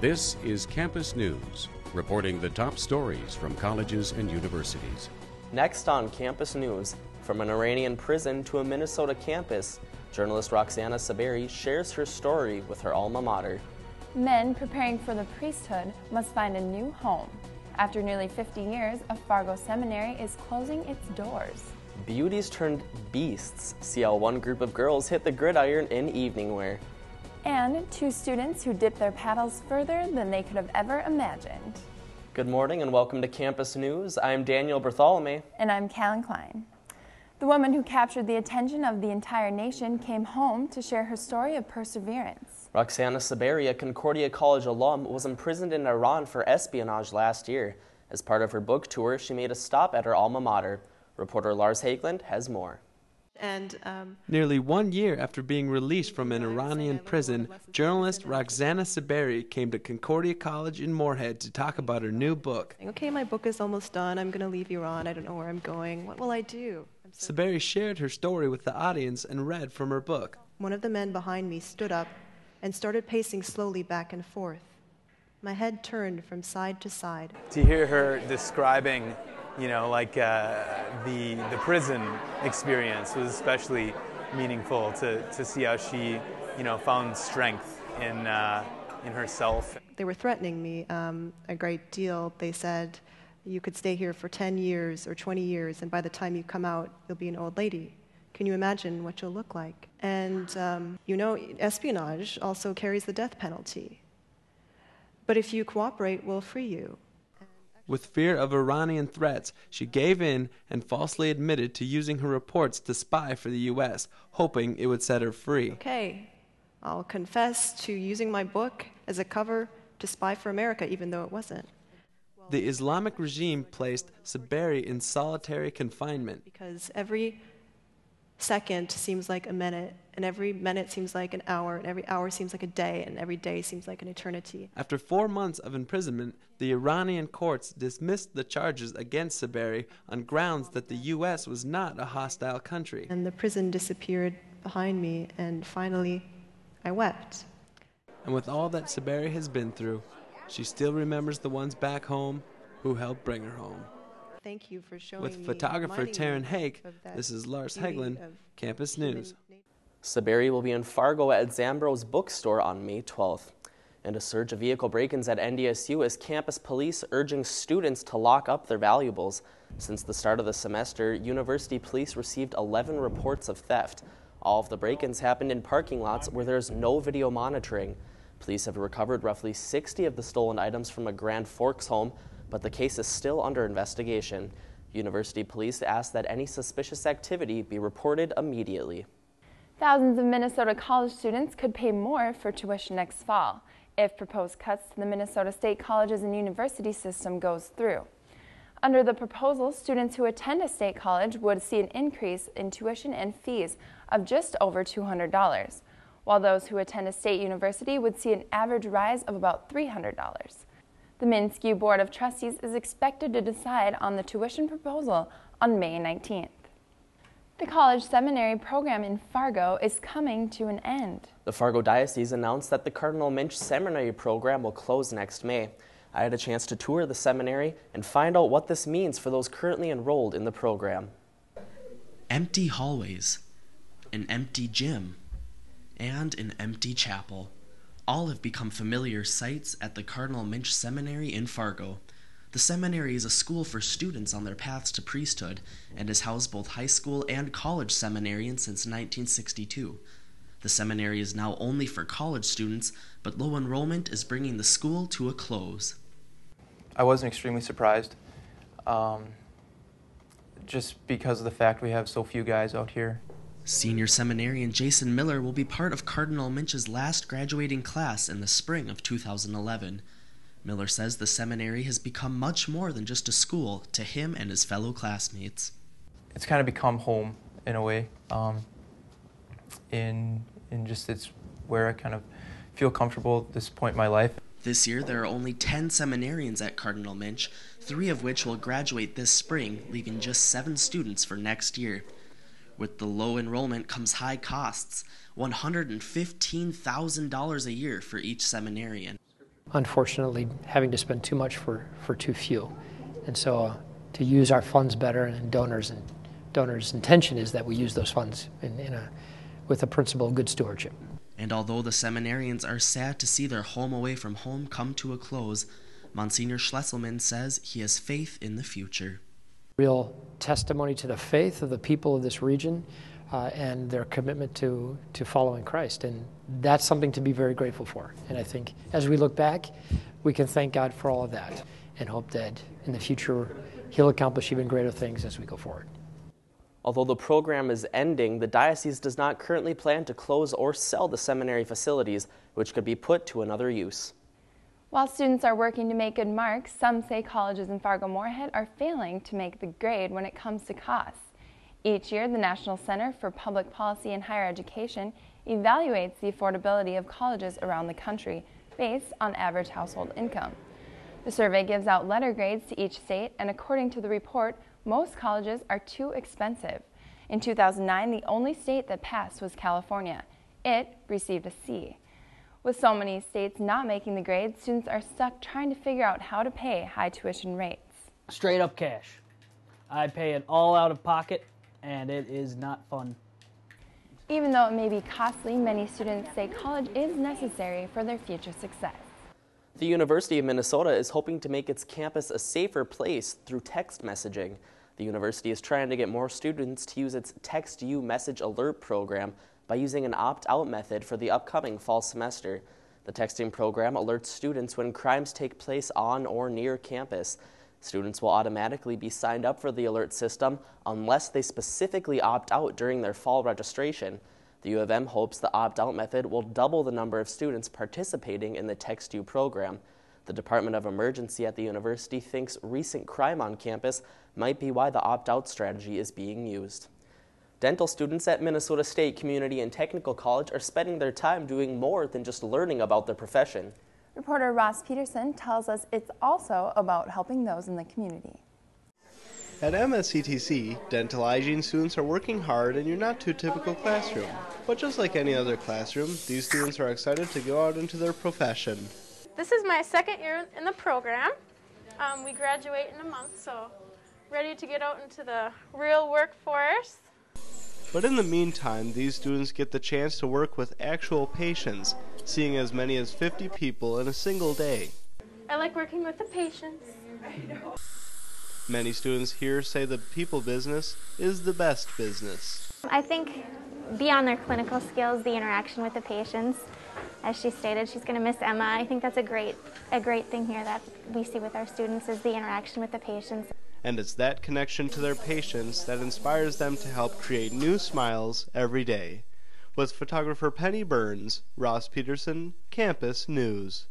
This is Campus News, reporting the top stories from colleges and universities. Next on Campus News, from an Iranian prison to a Minnesota campus, journalist Roxana Saberi shares her story with her alma mater. Men preparing for the priesthood must find a new home. After nearly 50 years, a Fargo seminary is closing its doors. Beauties turned beasts see how one group of girls hit the gridiron in evening wear. And two students who dipped their paddles further than they could have ever imagined. Good morning and welcome to Campus News. I'm Daniel Bartholomew. And I'm Callan Klein. The woman who captured the attention of the entire nation came home to share her story of perseverance. Roxana Saberi, a Concordia College alum, was imprisoned in Iran for espionage last year. As part of her book tour, she made a stop at her alma mater. Reporter Lars Hageland has more. Nearly 1 year after being released from an Iranian prison, journalist Roxana Saberi came to Concordia College in Moorhead to talk about her new book. Okay, my book is almost done. I'm going to leave Iran. I don't know where I'm going. What will I do? Saberi shared her story with the audience and read from her book. One of the men behind me stood up and started pacing slowly back and forth. My head turned from side to side. To hear her describing, the prison experience was especially meaningful to see how she, found strength in herself. They were threatening me a great deal. They said, you could stay here for 10 years or 20 years, and by the time you come out, you'll be an old lady. Can you imagine what you'll look like? And, espionage also carries the death penalty. But if you cooperate, we'll free you. With fear of Iranian threats, she gave in and falsely admitted to using her reports to spy for the U.S., hoping it would set her free. Okay, I'll confess to using my book as a cover to spy for America, even though it wasn't. The Islamic regime placed Saberi in solitary confinement. Because every second seems like a minute, and every minute seems like an hour, and every hour seems like a day, and every day seems like an eternity. After 4 months of imprisonment, the Iranian courts dismissed the charges against Saberi on grounds that the U.S. was not a hostile country. And the prison disappeared behind me, and finally, I wept. And with all that Saberi has been through, she still remembers the ones back home who helped bring her home. Thank you for showing With me, photographer Taryn me Hake, of that this is Lars beauty Hegland, of Campus human News. nature. Saberi will be in Fargo at Zambro's bookstore on May 12th. And a surge of vehicle break-ins at NDSU as campus police urging students to lock up their valuables. Since the start of the semester, university police received 11 reports of theft. All of the break-ins happened in parking lots where there's no video monitoring. Police have recovered roughly 60 of the stolen items from a Grand Forks home, but the case is still under investigation. University police ask that any suspicious activity be reported immediately. Thousands of Minnesota college students could pay more for tuition next fall if proposed cuts to the Minnesota State Colleges and University system goes through. Under the proposal, students who attend a state college would see an increase in tuition and fees of just over $200, while those who attend a state university would see an average rise of about $300. The MSU Board of Trustees is expected to decide on the tuition proposal on May 19th. The college seminary program in Fargo is coming to an end. The Fargo Diocese announced that the Cardinal Minch Seminary program will close next May. I had a chance to tour the seminary and find out what this means for those currently enrolled in the program. Empty hallways, an empty gym, and an empty chapel. All have become familiar sights at the Cardinal Minch Seminary in Fargo. The seminary is a school for students on their paths to priesthood and has housed both high school and college seminarians since 1962. The seminary is now only for college students, but low enrollment is bringing the school to a close. I wasn't extremely surprised, just because of the fact we have so few guys out here. Senior seminarian Jason Miller will be part of Cardinal Minch's last graduating class in the spring of 2011. Miller says the seminary has become much more than just a school to him and his fellow classmates. It's kind of become home in a way. It's where I kind of feel comfortable at this point in my life. This year there are only 10 seminarians at Cardinal Minch, 3 of which will graduate this spring, leaving just 7 students for next year. With the low enrollment comes high costs, $115,000 a year for each seminarian. unfortunately having to spend too much for too few. And so to use our funds better, and donors' intention is that we use those funds with a principle of good stewardship. And although the seminarians are sad to see their home away from home come to a close, Monsignor Schlesselman says he has faith in the future. Real testimony to the faith of the people of this region and their commitment to following Christ. And that's something to be very grateful for. And I think as we look back, we can thank God for all of that and hope that in the future He'll accomplish even greater things as we go forward. Although the program is ending, the diocese does not currently plan to close or sell the seminary facilities, which could be put to another use. While students are working to make good marks, some say colleges in Fargo-Moorhead are failing to make the grade when it comes to costs. Each year, the National Center for Public Policy and Higher Education evaluates the affordability of colleges around the country based on average household income. The survey gives out letter grades to each state, and according to the report, most colleges are too expensive. In 2009, the only state that passed was California. It received a C. With so many states not making the grade, students are stuck trying to figure out how to pay high tuition rates. Straight up cash. I pay it all out of pocket, and it is not fun. Even though it may be costly, many students say college is necessary for their future success. The University of Minnesota is hoping to make its campus a safer place through text messaging. The university is trying to get more students to use its Text You Message Alert program by using an opt-out method for the upcoming fall semester. The texting program alerts students when crimes take place on or near campus. Students will automatically be signed up for the alert system unless they specifically opt out during their fall registration. The U of M hopes the opt-out method will double the number of students participating in the Text You program. The Department of Emergency at the university thinks recent crime on campus might be why the opt-out strategy is being used. Dental students at Minnesota State Community and Technical College are spending their time doing more than just learning about their profession. Reporter Ross Peterson tells us it's also about helping those in the community. At MSCTC, dental hygiene students are working hard in your not too typical classroom. But just like any other classroom, these students are excited to go out into their profession. This is my second year in the program. We graduate in a month, so ready to get out into the real workforce. But in the meantime, these students get the chance to work with actual patients, seeing as many as 50 people in a single day. I like working with the patients. Many students here say the people business is the best business. I think beyond their clinical skills, the interaction with the patients, as she stated, she's going to miss Emma. I think that's a great thing here that we see with our students is the interaction with the patients. And it's that connection to their patients that inspires them to help create new smiles every day. With photographer Penny Burns, Ross Peterson, Campus News.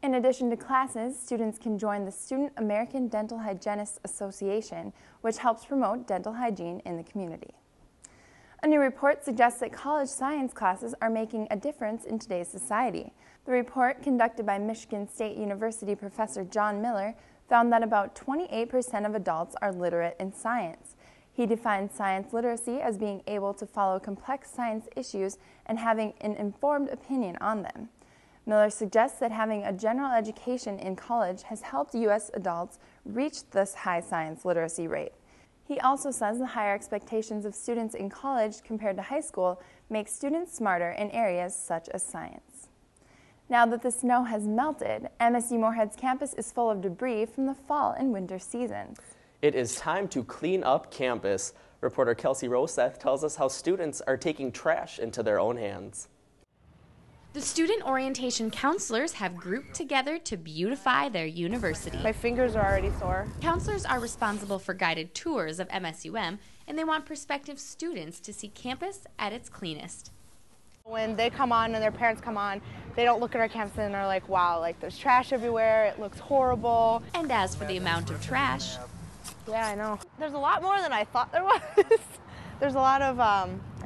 In addition to classes, students can join the Student American Dental Hygienists Association, which helps promote dental hygiene in the community. A new report suggests that college science classes are making a difference in today's society. The report, conducted by Michigan State University professor John Miller, found that about 28% of adults are literate in science. He defines science literacy as being able to follow complex science issues and having an informed opinion on them. Miller suggests that having a general education in college has helped U.S. adults reach this high science literacy rate. He also says the higher expectations of students in college compared to high school make students smarter in areas such as science. Now that the snow has melted, MSU Moorhead's campus is full of debris from the fall and winter seasons. It is time to clean up campus. Reporter Kelsey Roseth tells us how students are taking trash into their own hands. The student orientation counselors have grouped together to beautify their university. My fingers are already sore. Counselors are responsible for guided tours of MSUM, and they want prospective students to see campus at its cleanest. When they come on and their parents come on, they don't look at our campus and are like, wow, like there's trash everywhere, it looks horrible. And as for the amount of trash, yeah, I know. There's a lot more than I thought there was. There's a lot of,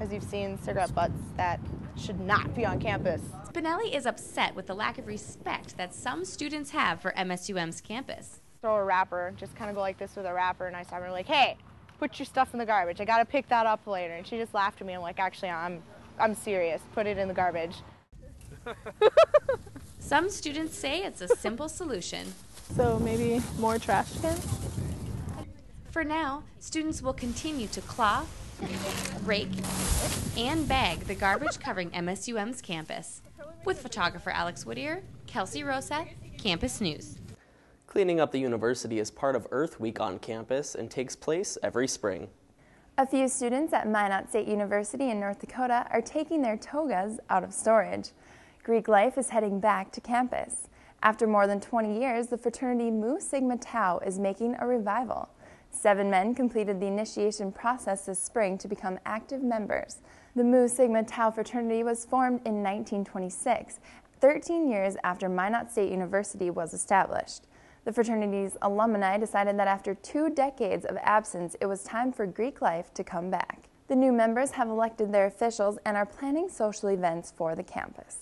as you've seen, cigarette butts that should not be on campus. Spinelli is upset with the lack of respect that some students have for MSUM's campus. Throw a wrapper, just kind of go like this with a wrapper, and I saw her like, hey, put your stuff in the garbage. I got to pick that up later. And she just laughed at me. I'm like, actually, I'm serious. Put it in the garbage. Some students say it's a simple solution. So maybe more trash cans? For now, students will continue to claw, rake, and bag the garbage covering MSUM's campus. With photographer Alex Whittier, Kelsey Rosette, Campus News. Cleaning up the university is part of Earth Week on campus and takes place every spring. A few students at Minot State University in North Dakota are taking their togas out of storage. Greek life is heading back to campus. After more than 20 years, the fraternity Mu Sigma Tau is making a revival. 7 men completed the initiation process this spring to become active members. The Mu Sigma Tau fraternity was formed in 1926, 13 years after Minot State University was established. The fraternity's alumni decided that after 2 decades of absence, it was time for Greek life to come back. The new members have elected their officials and are planning social events for the campus.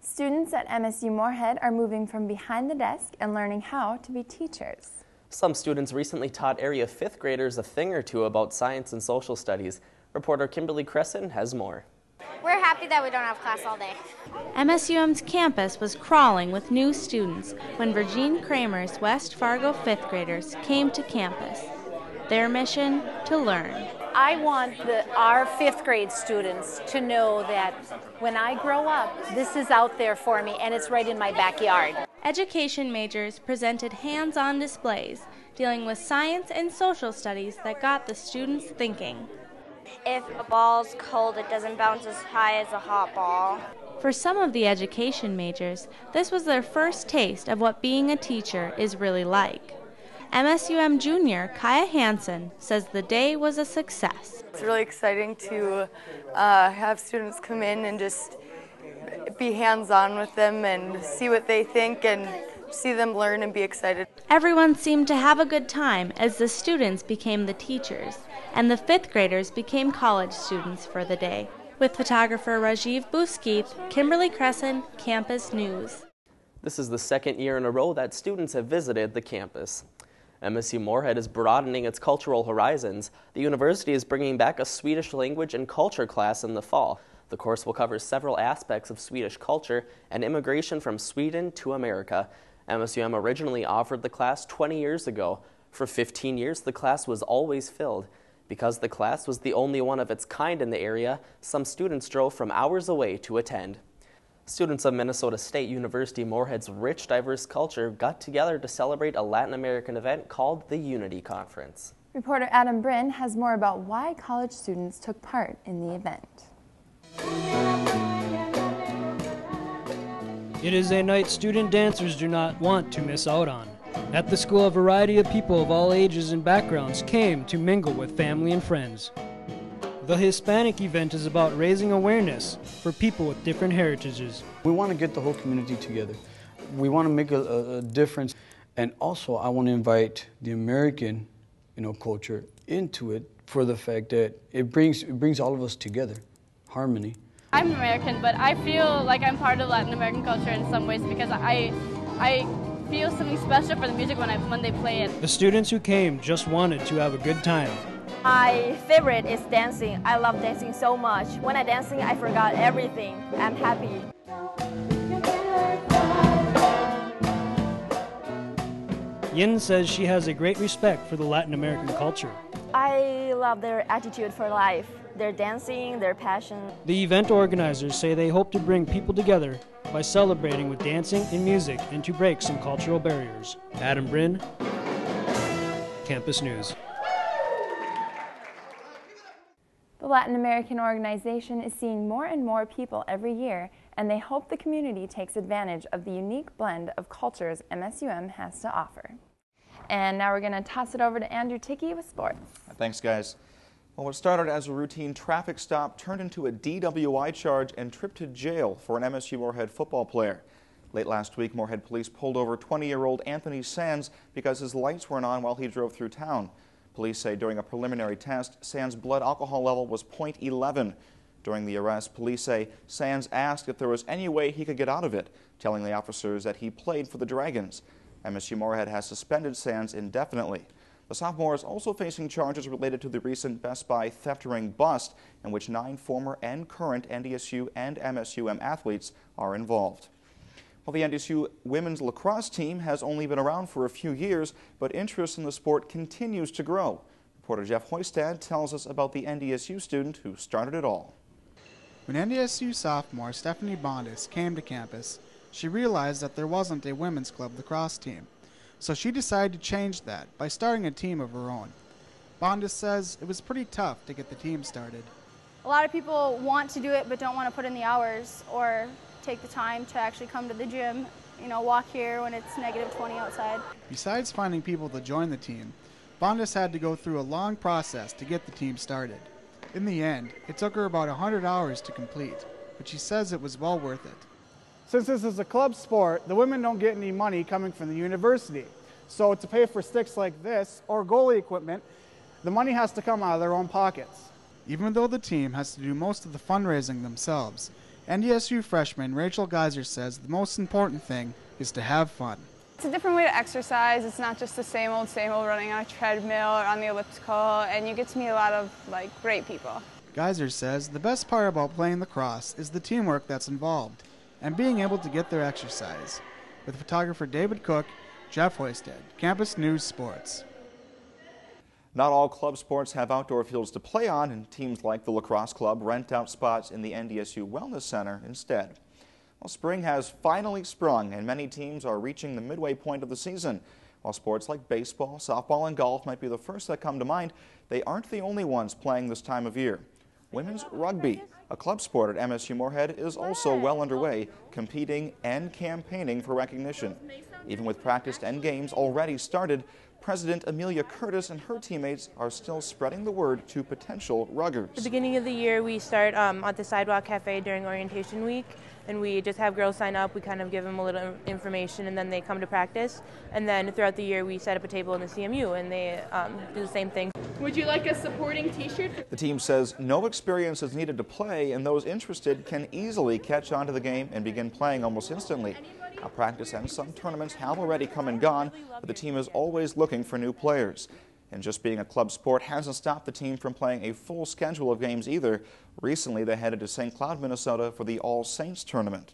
Students at MSU Moorhead are moving from behind the desk and learning how to be teachers. Some students recently taught area 5th graders a thing or two about science and social studies. Reporter Kimberly Crescent has more. We're happy that we don't have class all day. MSUM's campus was crawling with new students when Virginie Kramer's West Fargo 5th graders came to campus. Their mission, to learn. I want our 5th grade students to know that when I grow up, this is out there for me and it's right in my backyard. Education majors presented hands-on displays dealing with science and social studies that got the students thinking. If a ball's cold, it doesn't bounce as high as a hot ball. For some of the education majors, this was their first taste of what being a teacher is really like. MSUM junior Kaya Hansen says the day was a success. It's really exciting to have students come in and just be hands-on with them and see what they think and see them learn and be excited. Everyone seemed to have a good time as the students became the teachers and the 5th graders became college students for the day. With photographer Rajiv Buskeeth, Kimberly Crescent, Campus News. This is the 2nd year in a row that students have visited the campus. MSU Moorhead is broadening its cultural horizons. The university is bringing back a Swedish language and culture class in the fall. The course will cover several aspects of Swedish culture and immigration from Sweden to America. MSUM originally offered the class 20 years ago. For 15 years, the class was always filled. Because the class was the only one of its kind in the area, some students drove from hours away to attend. Students of Minnesota State University Moorhead's rich, diverse culture got together to celebrate a Latin American event called the Unity Conference. Reporter Adam Bryn has more about why college students took part in the event. It is a night student dancers do not want to miss out on. At the school, a variety of people of all ages and backgrounds came to mingle with family and friends. The Hispanic event is about raising awareness for people with different heritages. We want to get the whole community together. We want to make a difference. And also, I want to invite the American, culture into it for the fact that it brings all of us together, harmony. I'm American, but I feel like I'm part of Latin American culture in some ways because I feel something special for the music when they play it. The students who came just wanted to have a good time. My favorite is dancing. I love dancing so much. When I'm dancing, I forgot everything. I'm happy. Yin says she has a great respect for the Latin American culture. I love their attitude for life, their dancing, their passion. The event organizers say they hope to bring people together by celebrating with dancing and music and to break some cultural barriers. Adam Bryn, Campus News. The Latin American organization is seeing more and more people every year, and they hope the community takes advantage of the unique blend of cultures MSUM has to offer. And now we're going to toss it over to Andrew Tickey with sports. Thanks, guys. Well, what started as a routine traffic stop turned into a DWI charge and trip to jail for an MSU Moorhead football player. Late last week, Moorhead police pulled over 20-year-old Anthony Sands because his lights weren't on while he drove through town. Police say during a preliminary test, Sands' blood alcohol level was .11. During the arrest, police say Sands asked if there was any way he could get out of it, telling the officers that he played for the Dragons. MSU Moorhead has suspended Sands indefinitely. The sophomore is also facing charges related to the recent Best Buy theft ring bust, in which 9 former and current NDSU and MSUM athletes are involved. Well, the NDSU women's lacrosse team has only been around for a few years, but interest in the sport continues to grow. Reporter Jeff Hoystad tells us about the NDSU student who started it all. When NDSU sophomore Stephanie Bondis came to campus, she realized that there wasn't a women's club lacrosse team. So she decided to change that by starting a team of her own. Bondis says it was pretty tough to get the team started. A lot of people want to do it but don't want to put in the hours or take the time to actually come to the gym, walk here when it's -20 outside. Besides finding people to join the team, Bondis had to go through a long process to get the team started. In the end, it took her about 100 hours to complete, but she says it was well worth it. Since this is a club sport, the women don't get any money coming from the university. So to pay for sticks like this or goalie equipment, the money has to come out of their own pockets. Even though the team has to do most of the fundraising themselves, NDSU freshman Rachel Geyser says the most important thing is to have fun. It's a different way to exercise. It's not just the same old running on a treadmill or on the elliptical, and you get to meet a lot of great people. Geyser says the best part about playing lacrosse is the teamwork that's involved and being able to get their exercise. With photographer David Cook, Jeff Hoystad, Campus News Sports. Not all club sports have outdoor fields to play on, and teams like the lacrosse club rent out spots in the NDSU Wellness Center instead. Well, spring has finally sprung, and many teams are reaching the midway point of the season. While sports like baseball, softball, and golf might be the first that come to mind, they aren't the only ones playing this time of year. Women's rugby, a club sport at MSU Moorhead, is also well underway, competing and campaigning for recognition. Even with practice and games already started, President Amelia Curtis and her teammates are still spreading the word to potential ruggers. At the beginning of the year, we start at the Sidewalk Cafe during orientation week, and we just have girls sign up. We kind of give them a little information, and then they come to practice. And then throughout the year, we set up a table in the CMU, and they do the same thing. Would you like a supporting t-shirt? The team says no experience is needed to play, and those interested can easily catch on to the game and begin playing almost instantly. Now, practice and some tournaments have already come and gone, but the team is always looking for new players. And just being a club sport hasn't stopped the team from playing a full schedule of games either. Recently, they headed to St. Cloud, Minnesota for the All Saints tournament.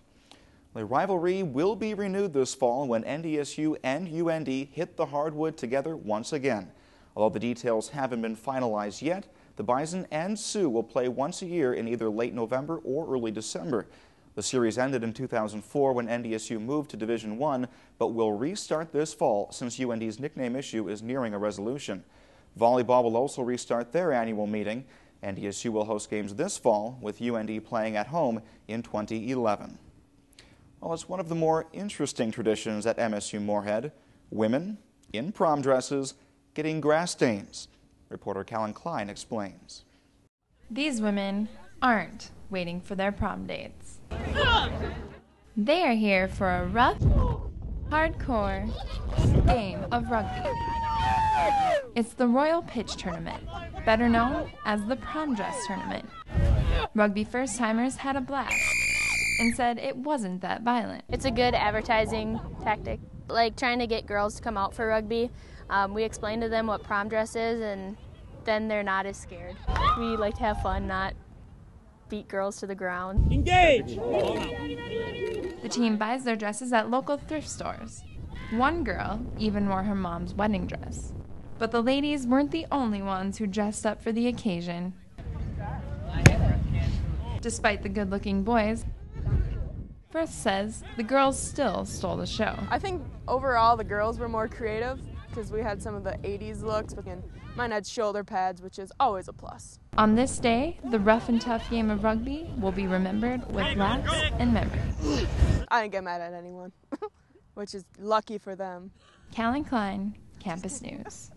The rivalry will be renewed this fall when NDSU and UND hit the hardwood together once again. Although the details haven't been finalized yet, the Bison and Sioux will play once a year in either late November or early December. The series ended in 2004 when NDSU moved to Division I, but will restart this fall since UND's nickname issue is nearing a resolution. Volleyball will also restart their annual meeting. NDSU will host games this fall, with UND playing at home in 2011. Well, it's one of the more interesting traditions at MSU Moorhead. Women in prom dresses getting grass stains. Reporter Callan Klein explains. These women aren't waiting for their prom dates. They are here for a rough, hardcore game of rugby. It's the Royal Pitch Tournament, better known as the Prom Dress Tournament. Rugby first-timers had a blast and said it wasn't that violent. It's a good advertising tactic, like trying to get girls to come out for rugby. We explain to them what prom dress is, and then they're not as scared. We like to have fun, not beat girls to the ground. Engage! The team buys their dresses at local thrift stores. One girl even wore her mom's wedding dress. But the ladies weren't the only ones who dressed up for the occasion. Despite the good-looking boys, Frith says the girls still stole the show. I think overall the girls were more creative because we had some of the 80s looks, but mine had shoulder pads, which is always a plus. On this day, the rough and tough game of rugby will be remembered with laughs and memories. I didn't get mad at anyone, which is lucky for them. Callan Klein, Campus News.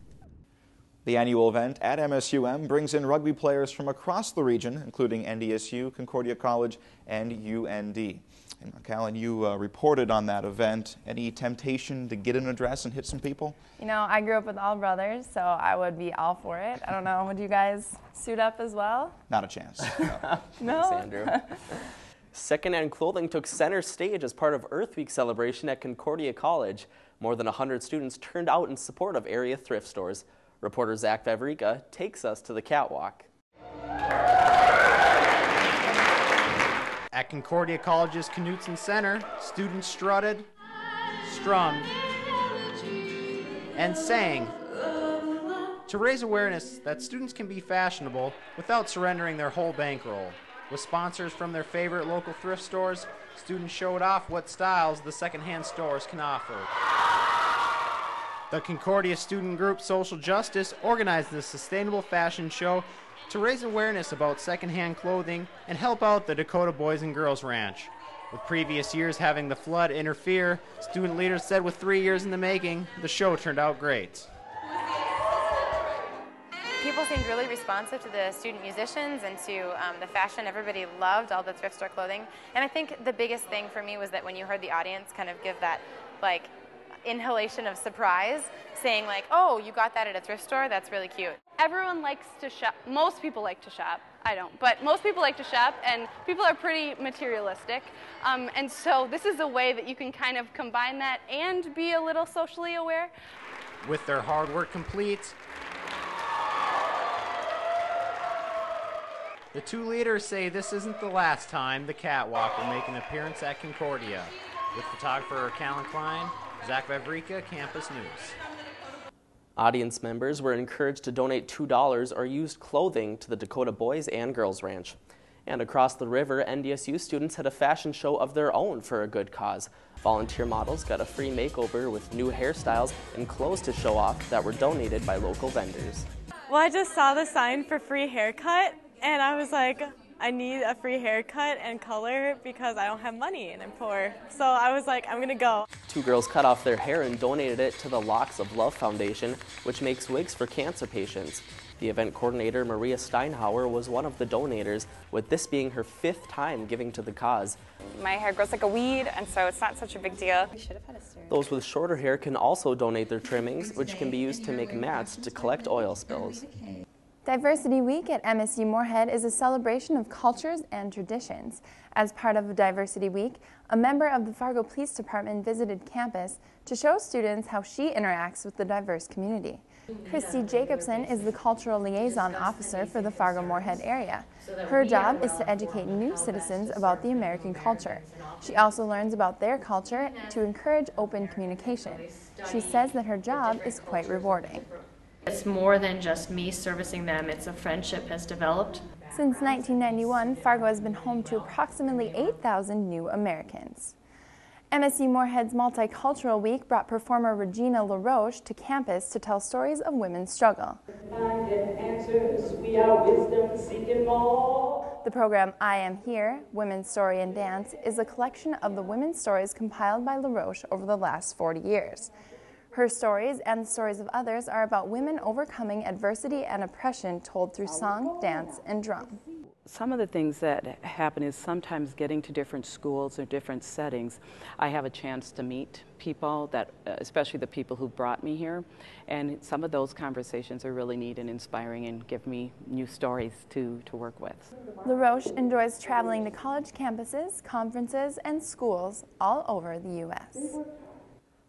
The annual event at MSUM brings in rugby players from across the region, including NDSU, Concordia College, and UND. And Callan, you reported on that event. Any temptation to get in a dress and hit some people? You know, I grew up with all brothers, so I would be all for it. I don't know, would you guys suit up as well? Not a chance. No? Thanks, Andrew. Secondhand clothing took center stage as part of Earth Week celebration at Concordia College. More than 100 students turned out in support of area thrift stores. Reporter Zach Vavrika takes us to the catwalk. At Concordia College's Knutson Center, students strutted, strummed, and sang to raise awareness that students can be fashionable without surrendering their whole bankroll. With sponsors from their favorite local thrift stores, students showed off what styles the secondhand stores can offer. The Concordia student group Social Justice organized this sustainable fashion show to raise awareness about secondhand clothing and help out the Dakota Boys and Girls Ranch. With previous years having the flood interfere, student leaders said with 3 years in the making, the show turned out great. People seemed really responsive to the student musicians and to the fashion. Everybody loved all the thrift store clothing. And I think the biggest thing for me was that when you heard the audience kind of give that like inhalation of surprise, saying like, oh, you got that at a thrift store? That's really cute. Everyone likes to shop. Most people like to shop. I don't, but most people like to shop, and people are pretty materialistic. And so this is a way that you can kind of combine that and be a little socially aware. With their hard work complete, the two leaders say this isn't the last time the catwalk will make an appearance at Concordia. With photographer Callan Klein, Zach Vavrika, Campus News. Audience members were encouraged to donate $2 or used clothing to the Dakota Boys and Girls Ranch. And across the river, NDSU students had a fashion show of their own for a good cause. Volunteer models got a free makeover with new hairstyles and clothes to show off that were donated by local vendors. Well, I just saw the sign for free haircut, and I was like, I need a free haircut and color because I don't have money and I'm poor. So I was like, I'm gonna go. Two girls cut off their hair and donated it to the Locks of Love Foundation, which makes wigs for cancer patients. The event coordinator, Maria Steinhauer, was one of the donators, with this being her 5th time giving to the cause. My hair grows like a weed, and so it's not such a big deal. Those with shorter hair can also donate their trimmings, which can be used to make mats to collect oil spills. Diversity Week at MSU Moorhead is a celebration of cultures and traditions. As part of Diversity Week, a member of the Fargo Police Department visited campus to show students how she interacts with the diverse community. Christy Jacobson is the Cultural Liaison Officer for the Fargo Moorhead area. Her job is to educate new citizens about the American culture. She also learns about their culture to encourage open communication. She says that her job is quite rewarding. It's more than just me servicing them, it's a friendship has developed. Since 1991, Fargo has been home to approximately 8,000 new Americans. MSU Moorhead's Multicultural Week brought performer Regina LaRoche to campus to tell stories of women's struggle. The program I Am Here, Women's Story and Dance, is a collection of the women's stories compiled by LaRoche over the last 40 years. Her stories and the stories of others are about women overcoming adversity and oppression told through song, dance, and drum. Some of the things that happen is sometimes getting to different schools or different settings, I have a chance to meet people, that, especially the people who brought me here, and some of those conversations are really neat and inspiring and give me new stories to work with. LaRoche enjoys traveling to college campuses, conferences, and schools all over the U.S.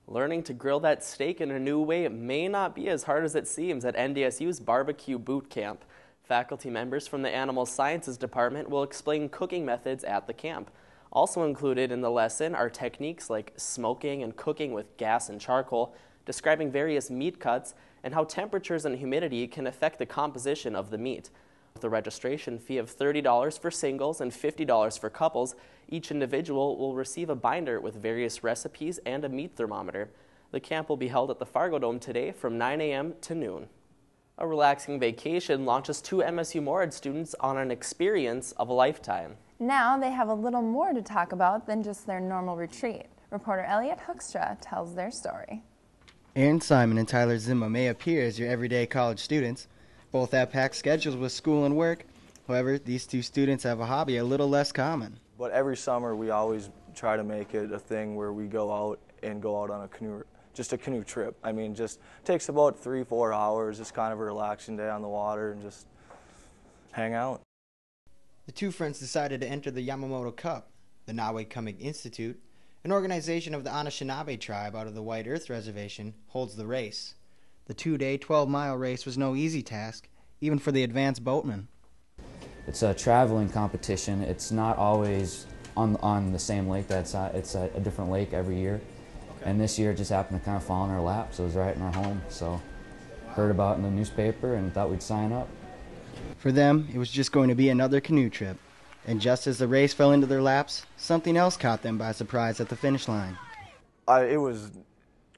Learning to grill that steak in a new way may not be as hard as it seems at NDSU's Barbecue Boot Camp. Faculty members from the Animal Sciences Department will explain cooking methods at the camp. Also included in the lesson are techniques like smoking and cooking with gas and charcoal, describing various meat cuts, and how temperatures and humidity can affect the composition of the meat. With a registration fee of $30 for singles and $50 for couples, each individual will receive a binder with various recipes and a meat thermometer. The camp will be held at the Fargo Dome today from 9 a.m. to noon. A relaxing vacation launches 2 MSU Moorhead students on an experience of a lifetime. Now they have a little more to talk about than just their normal retreat. Reporter Elliot Hookstra tells their story. Aaron Simon and Tyler Zimma may appear as your everyday college students. Both have packed schedules with school and work. However, these 2 students have a hobby a little less common. But every summer we always try to make it a thing where we go out on a canoe trip. I mean, just takes about 3-4 hours, just kind of a relaxing day on the water and just hang out. The 2 friends decided to enter the Yamamoto Cup. The Nawe Coming Institute, an organization of the Anishinaabe tribe out of the White Earth Reservation, holds the race. The 2-day, 12-mile race was no easy task, even for the advanced boatmen. It's a traveling competition. It's not always on the same lake. It's a different lake every year. Okay. And this year it just happened to kind of fall in our lap, so it was right in our home. So heard about it in the newspaper and thought we'd sign up. For them, it was just going to be another canoe trip. And just as the race fell into their laps, something else caught them by surprise at the finish line. It was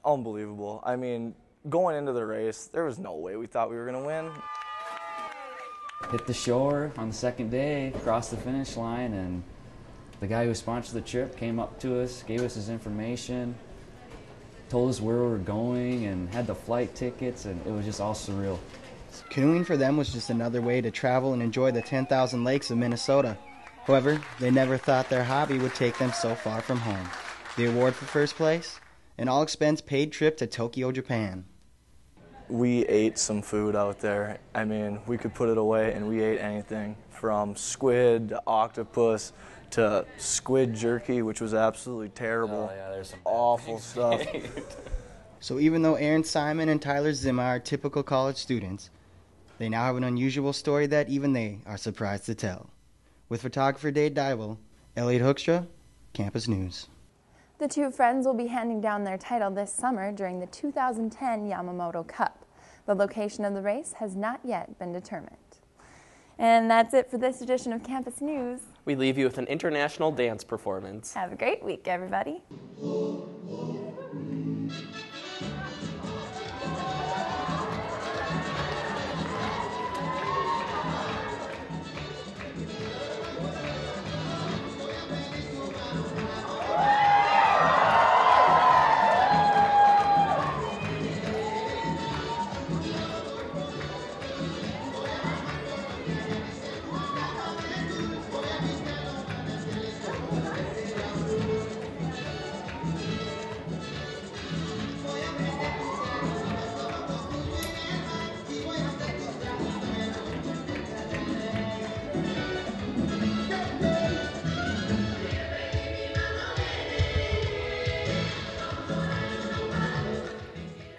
unbelievable. I mean, going into the race, there was no way we thought we were going to win. Hit the shore on the second day, crossed the finish line, and the guy who sponsored the trip came up to us, gave us his information, told us where we were going, and had the flight tickets, and it was just all surreal. Canoeing for them was just another way to travel and enjoy the 10,000 lakes of Minnesota. However, they never thought their hobby would take them so far from home. The award for first place, an all-expense-paid trip to Tokyo, Japan. We ate some food out there. I mean, we could put it away and we ate anything from squid to octopus to squid jerky, which was absolutely terrible. Oh, yeah, there's some awful stuff. So even though Aaron Simon and Tyler Zimmer are typical college students, they now have an unusual story that even they are surprised to tell. With photographer Dave Dybel, Elliot Hookstra, Campus News. The two friends will be handing down their title this summer during the 2010 Yamamoto Cup. The location of the race has not yet been determined. And that's it for this edition of Campus News. We leave you with an international dance performance. Have a great week, everybody.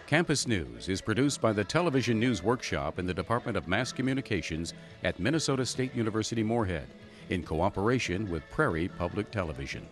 Campus News is produced by the Television News Workshop in the Department of Mass Communications at Minnesota State University Moorhead in cooperation with Prairie Public Television.